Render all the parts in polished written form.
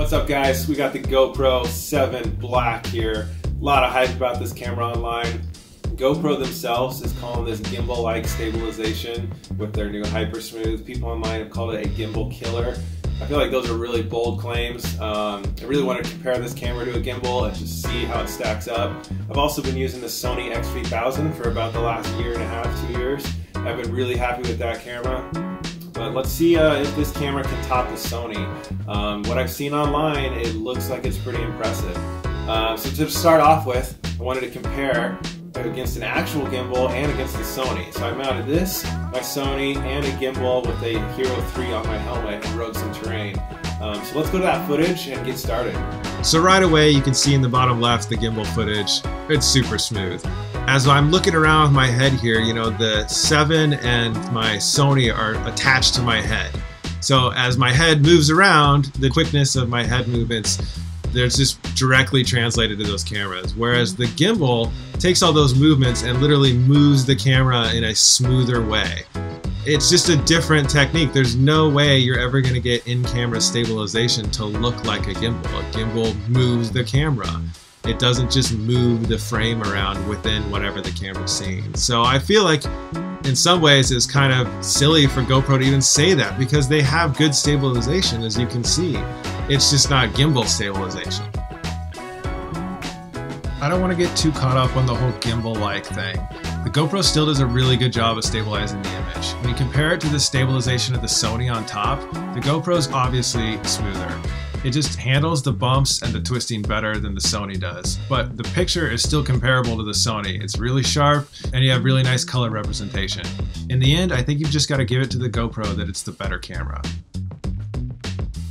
What's up guys? We got the GoPro 7 Black here. A lot of hype about this camera online. GoPro themselves is calling this gimbal-like stabilization with their new hyper smooth. People online have called it a gimbal killer. I feel like those are really bold claims. I really want to compare this camera to a gimbal and just see how it stacks up. I've also been using the Sony X3000 for about the last year and a half, 2 years. I've been really happy with that camera. But let's see if this camera can top the Sony. What I've seen online, it looks like it's pretty impressive. So to start off with, I wanted to compare against an actual gimbal and against the Sony. So I mounted this, my Sony, and a gimbal with a Hero 3 on my helmet and rode some terrain. So let's go to that footage and get started. So right away you can see in the bottom left the gimbal footage. It's super smooth. As I'm looking around with my head here, you know, the 7 and my Sony are attached to my head. So as my head moves around, the quickness of my head movements, there's just directly translated to those cameras. Whereas the gimbal takes all those movements and literally moves the camera in a smoother way. It's just a different technique. There's no way you're ever going to get in-camera stabilization to look like a gimbal. A gimbal moves the camera. It doesn't just move the frame around within whatever the camera's seeing. So I feel like in some ways it's kind of silly for GoPro to even say that, because they have good stabilization, as you can see. It's just not gimbal stabilization. I don't want to get too caught up on the whole gimbal-like thing. The GoPro still does a really good job of stabilizing the image. When you compare it to the stabilization of the Sony on top, the GoPro's obviously smoother. It just handles the bumps and the twisting better than the Sony does. But the picture is still comparable to the Sony. It's really sharp and you have really nice color representation. In the end, I think you've just got to give it to the GoPro that it's the better camera.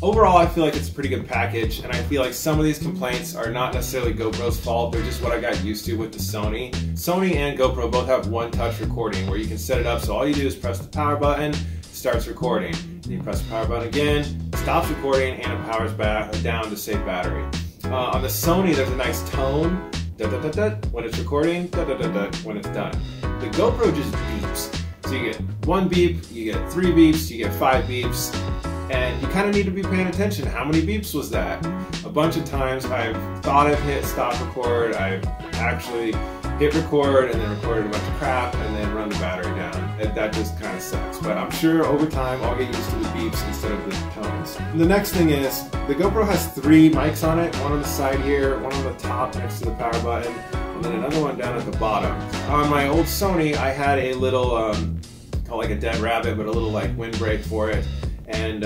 Overall, I feel like it's a pretty good package, and I feel like some of these complaints are not necessarily GoPro's fault, they're just what I got used to with the Sony. Sony and GoPro both have one-touch recording where you can set it up so all you do is press the power button, it starts recording. Then you press the power button again, it stops recording, and it powers back down to save battery. On the Sony, there's a nice tone, da-da-da-da, when it's recording, da-da-da-da, when it's done. The GoPro just beeps. So you get 1 beep, you get 3 beeps, you get 5 beeps. And you kind of need to be paying attention. How many beeps was that? A bunch of times I've thought I've hit stop record, I've actually hit record and then recorded a bunch of crap and then run the battery down. That just kind of sucks. But I'm sure over time I'll get used to the beeps instead of the tones. And the next thing is, the GoPro has 3 mics on it, one on the side here, one on the top next to the power button, and then another one down at the bottom. On my old Sony, I had a little, called like a dead rabbit, but a little like windbreak for it. And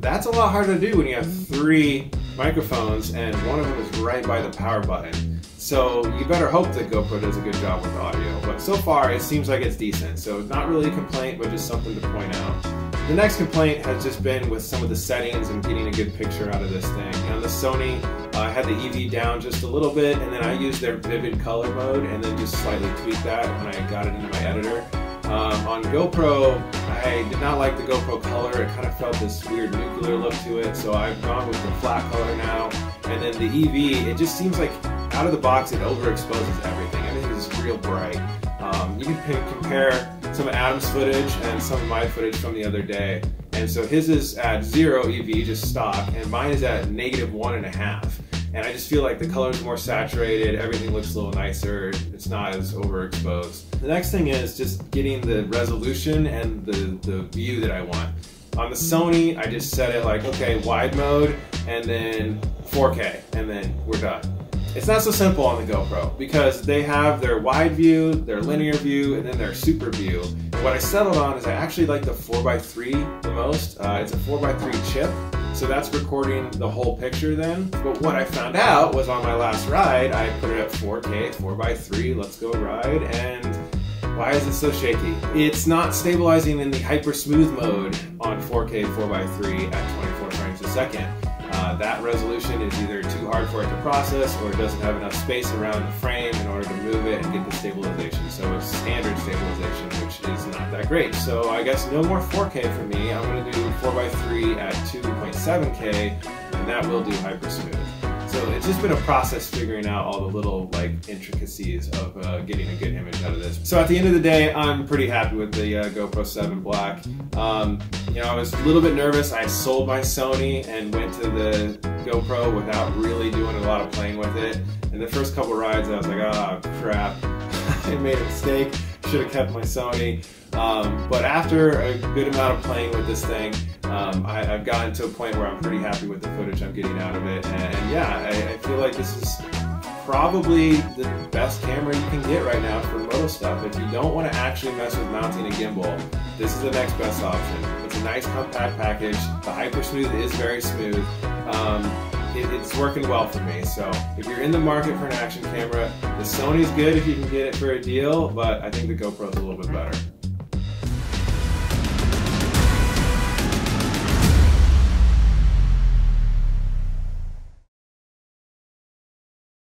that's a lot harder to do when you have 3 microphones and one of them is right by the power button. So you better hope that GoPro does a good job with audio. But so far it seems like it's decent. So not really a complaint, but just something to point out. The next complaint has just been with some of the settings and getting a good picture out of this thing. On the Sony, I had the EV down just a little bit, and then I used their vivid color mode and then just slightly tweaked that when I got it into my editor. On GoPro, I did not like the GoPro color. It kind of felt this weird nuclear look to it, so I've gone with the flat color now. And then the EV, it just seems like out of the box it overexposes everything. Everything is real bright. You can compare some of Adam's footage and some of my footage from the other day. And so his is at 0 EV, just stock, and mine is at -1.5. And I just feel like the color is more saturated, everything looks a little nicer, it's not as overexposed. The next thing is just getting the resolution and the view that I want. On the Sony, I just set it like, okay, wide mode, and then 4K, and then we're done. It's not so simple on the GoPro, because they have their wide view, their linear view, and then their super view. And what I settled on is I actually like the 4x3 the most. It's a 4x3 chip. So that's recording the whole picture then. But what I found out was on my last ride, I put it at 4K, 4x3, let's go ride, and why is it so shaky? It's not stabilizing in the hyper smooth mode on 4K, 4x3 at 24 frames a second. That resolution is either too hard for it to process or it doesn't have enough space around the frame in order to move it and get the stabilization. So it's standard stabilization, which is not that great. So I guess no more 4K for me. I'm going to do 4x3 at 2.7K, and that will do hyper smooth. So it's just been a process figuring out all the little like intricacies of getting a good image out of this. So at the end of the day, I'm pretty happy with the GoPro 7 Black. You know, I was a little bit nervous. I sold my Sony and went to the GoPro without really doing a lot of playing with it. And the first couple rides, I was like, oh crap, I made a mistake. Should have kept my Sony. But after a good amount of playing with this thing, I've gotten to a point where I'm pretty happy with the footage I'm getting out of it. And yeah, I feel like this is probably the best camera you can get right now for moto stuff. If you don't want to actually mess with mounting a gimbal, this is the next best option. It's a nice compact package. The Hyper Smooth is very smooth. It's working well for me. So if you're in the market for an action camera, the Sony's good if you can get it for a deal, but I think the GoPro's a little bit better.